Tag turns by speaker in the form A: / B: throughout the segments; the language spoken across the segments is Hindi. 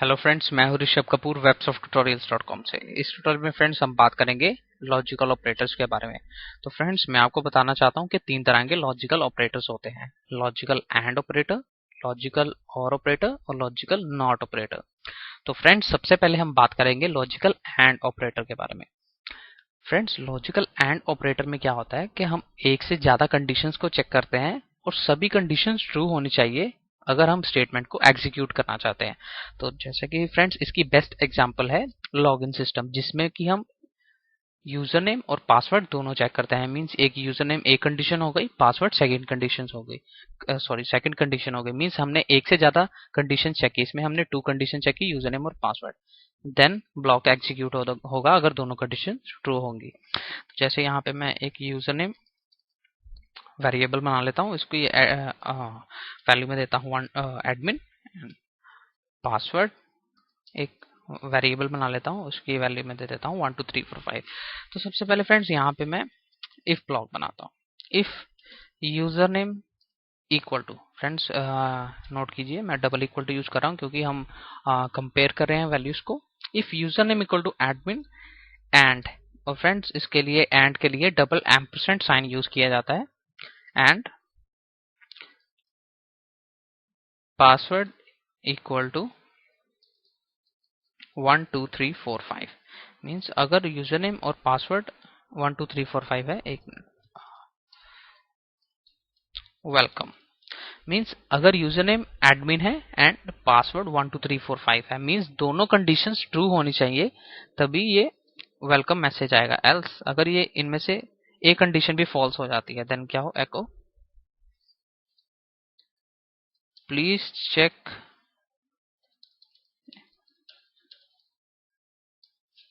A: हेलो फ्रेंड्स, मैं हूं ऋषभ कपूर websofttutorials.com से। इस ट्यूटोरियल में फ्रेंड्स हम बात करेंगे लॉजिकल ऑपरेटर्स के बारे में। तो फ्रेंड्स मैं आपको बताना चाहता हूं कि तीन तरह के लॉजिकल ऑपरेटर्स होते हैं: लॉजिकल एंड ऑपरेटर, लॉजिकल और ऑपरेटर और लॉजिकल नॉट ऑपरेटर। तो फ्रेंड्स सबसे पहले हम बात करेंगे लॉजिकल एंड ऑपरेटर के बारे में। फ्रेंड्स लॉजिकल एंड ऑपरेटर में क्या होता है कि हम एक से ज्यादा कंडीशंस को चेक करते हैं और सभी कंडीशंस ट्रू होनी चाहिए अगर हम स्टेटमेंट को एग्जीक्यूट करना चाहते हैं। तो जैसे कि फ्रेंड्स इसकी बेस्ट एग्जांपल है लॉगिन सिस्टम, जिसमें कि हम यूजर नेम और पासवर्ड दोनों चेक करते हैं। मींस एक यूजर नेम एक कंडीशन हो गई, पासवर्ड सेकंड कंडीशन हो गई, सेकंड कंडीशन हो गई। मींस हमने एक से ज्यादा कंडीशन चेक की, इसमें हमने 2 कंडीशन चेक की, यूजर नेम और पासवर्ड। देन ब्लॉक एग्जीक्यूट होगा अगर दोनों कंडीशन ट्रू होंगी। तो जैसे यहाँ पे मैं एक यूजर नेम वेरिएबल बना लेता हूँ, इसकी वैल्यू में देता हूँ एडमिन। पासवर्ड एक वेरिएबल बना लेता हूँ, उसकी वैल्यू में दे देता हूँ 1 2 3 4 5। तो सबसे पहले फ्रेंड्स यहाँ पे मैं इफ ब्लॉक बनाता हूँ। If user name equal to, friends note कीजिए मैं डबल इक्वल टू यूज कर रहा हूँ क्योंकि हम कंपेयर कर रहे हैं वैल्यूज को। If user name equal to admin and, और फ्रेंड्स इसके लिए एंड के लिए डबल एम्परसेंड साइन यूज किया जाता है, and password equal to 1 2 3 4 5। Means अगर यूजर नेम और पासवर्ड 1 2 3 4 5 है, एक वेलकम। मीन्स अगर यूजर नेम एडमिन है एंड पासवर्ड 1 2 3 4 5 है, मीन्स दोनों कंडीशंस ट्रू होनी चाहिए तभी ये वेलकम मैसेज आएगा। एल्स अगर ये इनमें से एक कंडीशन भी फॉल्स हो जाती है, देन क्या हो, echo please check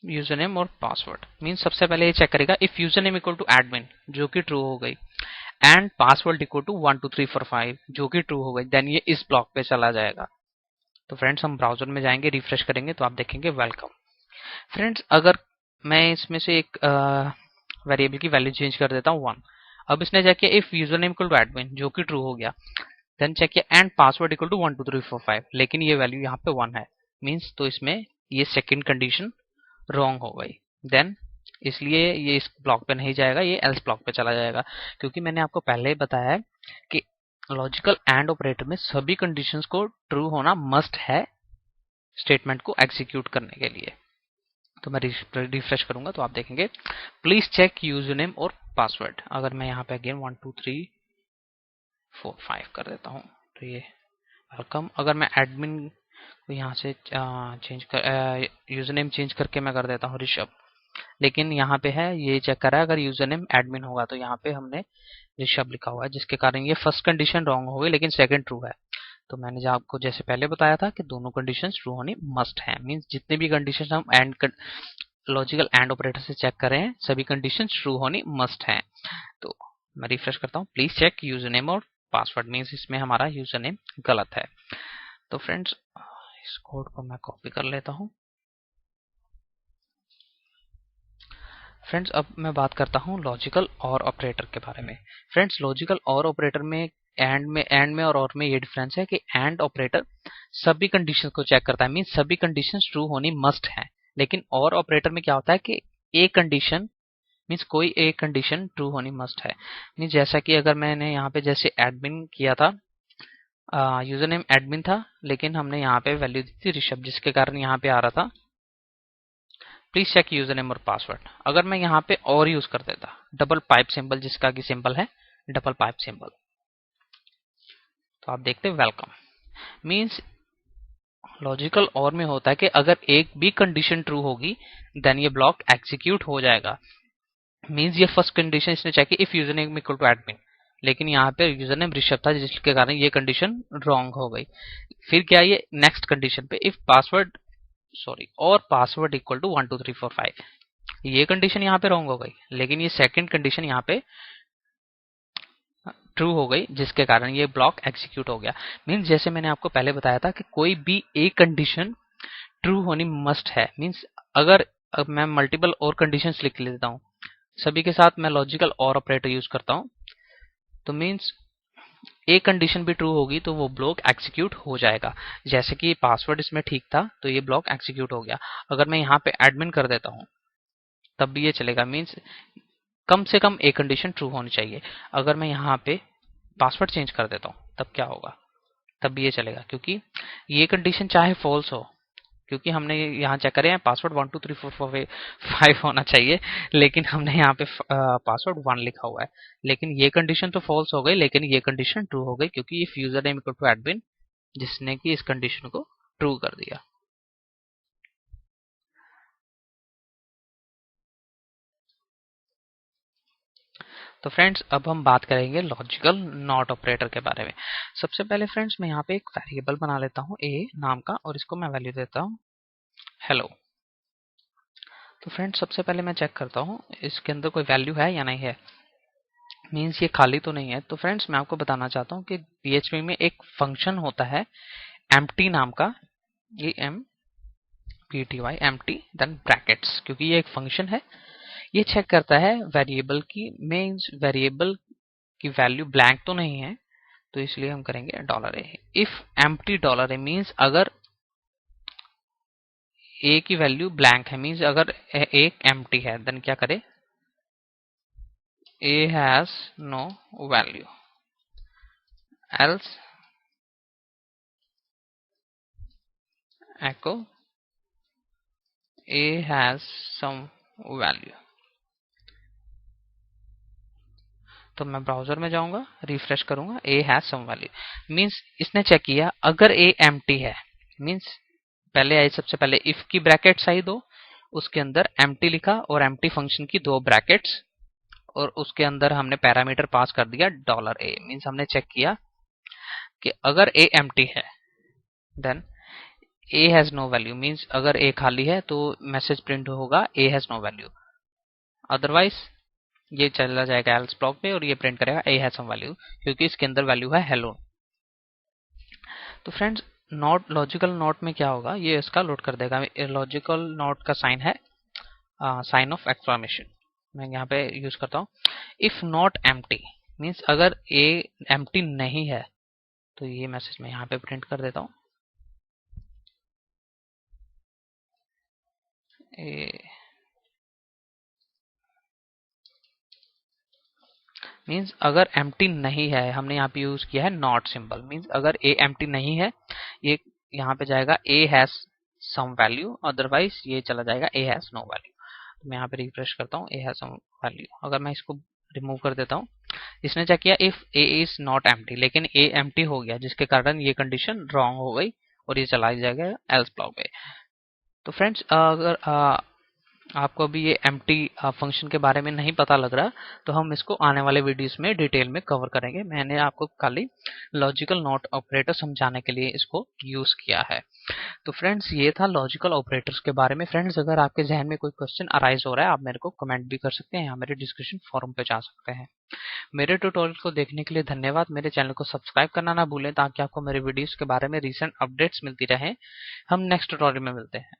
A: user name और पासवर्ड। मीन्स सबसे पहले ये चेक करेगा if user name equal to admin, जो कि ट्रू हो गई, एंड पासवर्ड इक्वल टू 1 2 3 4 5, जो कि ट्रू हो गई, देन ये इस ब्लॉक पे चला जाएगा। तो फ्रेंड्स हम ब्राउजर में जाएंगे, रिफ्रेश करेंगे तो आप देखेंगे वेलकम। फ्रेंड्स अगर मैं इसमें से एक वेरिएबल की वैल्यू चेंज कर देता हूँ 1, अब इसने चेक किया if user name equal to admin, जो कि ट्रू हो गया, देन चेक किया एंड पासवर्ड इक्वल टू 1 2 3 4 5, लेकिन ये वैल्यू यहाँ पे 1 है। मीन्स तो इसमें ये सेकंड कंडीशन रॉन्ग हो गई, देन इसलिए ये इस ब्लॉक पे नहीं जाएगा, ये एल्स ब्लॉक पे चला जाएगा। क्योंकि मैंने आपको पहले ही बताया है कि लॉजिकल एंड ऑपरेटर में सभी कंडीशंस को ट्रू होना मस्ट है स्टेटमेंट को एग्जीक्यूट करने के लिए। तो मैं रिफ्रेश करूंगा तो आप देखेंगे प्लीज चेक यूजर नेम और पासवर्ड। अगर मैं यहाँ पे अगेन 1 2 3 4 5 कर देता हूँ तो ये वेलकम। अगर मैं एडमिन को यहाँ से चेंज कर यूजर नेम चेंज करके मैं कर देता हूँ ऋषभ, लेकिन यहाँ पे है ये चेक करा है अगर यूजर नेम एडमिन होगा, तो यहाँ पे हमने ऋषभ लिखा हुआ है, जिसके कारण ये फर्स्ट कंडीशन रॉन्ग हो गई लेकिन सेकंड ट्रू है। तो मैंने जो आपको जैसे पहले बताया था कि दोनों कंडीशंस ट्रू होनी मस्ट है। मींस जितने भी कंडीशंस हम एंड लॉजिकल एंड ऑपरेटर से चेक कर रहे हैं सभी कंडीशंस ट्रू होनी मस्ट है। तो मैं रिफ्रेश करता हूँ, प्लीज चेक यूजर नेम और पासवर्ड। मींस इसमें हमारा यूजर नेम गलत है। तो फ्रेंड्स इस कोड को मैं कॉपी कर लेता हूँ। फ्रेंड्स अब मैं बात करता हूँ लॉजिकल और ऑपरेटर के बारे में। फ्रेंड्स लॉजिकल और ऑपरेटर में एंड में और में ये डिफरेंस है कि एंड ऑपरेटर सभी कंडीशंस को चेक करता है, मींस सभी कंडीशंस ट्रू होनी मस्ट है। लेकिन और ऑपरेटर में क्या होता है कि एक कंडीशन, मींस कोई एक कंडीशन ट्रू होनी मस्ट है। मींस जैसा कि अगर मैंने यहाँ पे जैसे एडमिन किया था, यूजर नेम एडमिन था, लेकिन हमने यहाँ पे वैल्यू दी थी ऋषभ, जिसके कारण यहाँ पे आ रहा था प्लीज चेक यूजर नेम और पासवर्ड। अगर मैं यहाँ पे और यूज कर देता डबल पाइप सिंबल, जिसका की सिंबल है डबल पाइप सिंबल, तो आप देखते हैं वेलकम। मींस लॉजिकल और में होता है कि अगर एक भी कंडीशन ट्रू होगी देन ये ब्लॉक एग्जीक्यूट हो जाएगा। मींस ये फर्स्ट कंडीशन इसने चेक की if user name equal to admin, लेकिन यहाँ पे यूजर नेम ऋषभ था, जिसके कारण ये कंडीशन रॉन्ग हो गई। फिर क्या ये नेक्स्ट कंडीशन पे इफ पासवर्ड और पासवर्ड इक्वल टू 1 2 3 4 5, ये कंडीशन यहाँ पे रॉन्ग हो गई, लेकिन ये सेकंड कंडीशन यहाँ पे ट्रू हो गई, जिसके कारण ये ब्लॉक एग्जीक्यूट हो गया। मींस जैसे मैंने आपको पहले बताया था कि कोई भी एक कंडीशन ट्रू होनी मस्ट है। मींस अगर अब मैं मल्टीपल और कंडीशंस लिख लेता हूँ, सभी के साथ मैं लॉजिकल और ऑपरेटर यूज करता हूँ, तो मींस एक कंडीशन भी ट्रू होगी तो वो ब्लॉक एग्जीक्यूट हो जाएगा। जैसे कि पासवर्ड इसमें ठीक था तो ये ब्लॉक एग्जीक्यूट हो गया। अगर मैं यहाँ पे एडमिन कर देता हूँ तब भी ये चलेगा। मीन्स कम से कम एक कंडीशन ट्रू होनी चाहिए। अगर मैं यहाँ पे पासवर्ड चेंज कर देता हूँ तब क्या होगा, तब भी ये चलेगा, क्योंकि ये कंडीशन चाहे फॉल्स हो, क्योंकि हमने यहाँ चेक करे हैं पासवर्ड 1 2 3 4 5 होना चाहिए, लेकिन हमने यहाँ पे पासवर्ड 1 लिखा हुआ है। लेकिन ये कंडीशन तो फॉल्स हो गई, लेकिन ये कंडीशन ट्रू हो गई, क्योंकि if user name equal to admin, जिसने कि इस कंडीशन को ट्रू कर दिया। तो फ्रेंड्स अब हम बात करेंगे लॉजिकल नॉट ऑपरेटर के बारे में। सबसे पहले फ्रेंड्स मैं यहाँ पे एक वेरिएबल बना लेता हूँ ए नाम का, और इसको मैं वैल्यू देता हूँ हेलो। तो फ्रेंड्स सबसे पहले मैं चेक करता हूँ इसके अंदर कोई वैल्यू है या नहीं है। मीन्स ये खाली तो नहीं है। तो फ्रेंड्स मैं आपको बताना चाहता हूँ कि PHP में एक फंक्शन होता है empty नाम का, ये empty empty देन ब्रैकेट्स, क्योंकि ये एक फंक्शन है। ये चेक करता है वेरिएबल की, मीन्स वेरिएबल की वैल्यू ब्लैंक तो नहीं है, तो इसलिए हम करेंगे $a। If empty $a means अगर a की वैल्यू ब्लैंक है, मीन्स अगर एक empty है, देन क्या करे, a has no value, else echo a has some value। तो मैं ब्राउजर में जाऊंगा, रिफ्रेश करूंगा, a has some value means इसने चेक किया अगर a empty है, मीन्स पहले आई सबसे पहले इफ की ब्रैकेट्स आई दो, उसके अंदर empty लिखा और empty फंक्शन की दो ब्रैकेट्स, और उसके अंदर हमने पैरामीटर पास कर दिया $a। मीन्स हमने चेक किया कि अगर a empty है देन a has no value, मीन्स अगर a खाली है तो मैसेज प्रिंट होगा a has no value, otherwise ये चला जाएगा एल्स ब्लॉक पे और ये प्रिंट करेगा a has some value, क्योंकि इसके अंदर वैल्यू है हेलो। तो फ्रेंड्स नॉट लॉजिकल नॉट में क्या होगा, ये इसका लोड कर देगा। लॉजिकल नॉट का साइन है साइन ऑफ एक्सक्लेमेशन, मैं यहाँ पे यूज करता हूँ। इफ नॉट एम्प्टी मीन्स अगर a एम्प्टी नहीं है, तो ये मैसेज मैं यहाँ पे प्रिंट कर देता हूँ, मीन्स अगर एम्प्टी नहीं है, हमने यहाँ पे यूज किया है नॉट सिंबल, मीन्स अगर a एम्प्टी नहीं है, ये यहाँ पे जाएगा a has some value, otherwise ये चला जाएगा a हैज नो वैल्यू। तो मैं यहाँ पे रिफ्रेश करता हूँ a हैज सम वैल्यू। अगर मैं इसको रिमूव कर देता हूँ, इसने क्या किया if a is not empty, लेकिन a एम्प्टी हो गया, जिसके कारण ये कंडीशन रॉन्ग हो गई और ये चला जाएगा एल्स ब्लॉक पे। तो फ्रेंड्स अगर आपको अभी ये empty फंक्शन के बारे में नहीं पता लग रहा, तो हम इसको आने वाले वीडियोस में डिटेल में कवर करेंगे। मैंने आपको खाली लॉजिकल नॉट ऑपरेटर समझाने के लिए इसको यूज किया है। तो फ्रेंड्स ये था लॉजिकल ऑपरेटर्स के बारे में। फ्रेंड्स अगर आपके जहन में कोई क्वेश्चन अराइज हो रहा है, आप मेरे को कमेंट भी कर सकते हैं या मेरे डिस्कशन फोरम पे जा सकते हैं। मेरे ट्यूटोरियल को देखने के लिए धन्यवाद। मेरे चैनल को सब्सक्राइब करना ना भूलें, ताकि आपको मेरे वीडियोस के बारे में रिसेंट अपडेट्स मिलती रहे। हम नेक्स्ट ट्यूटोरियल में मिलते हैं।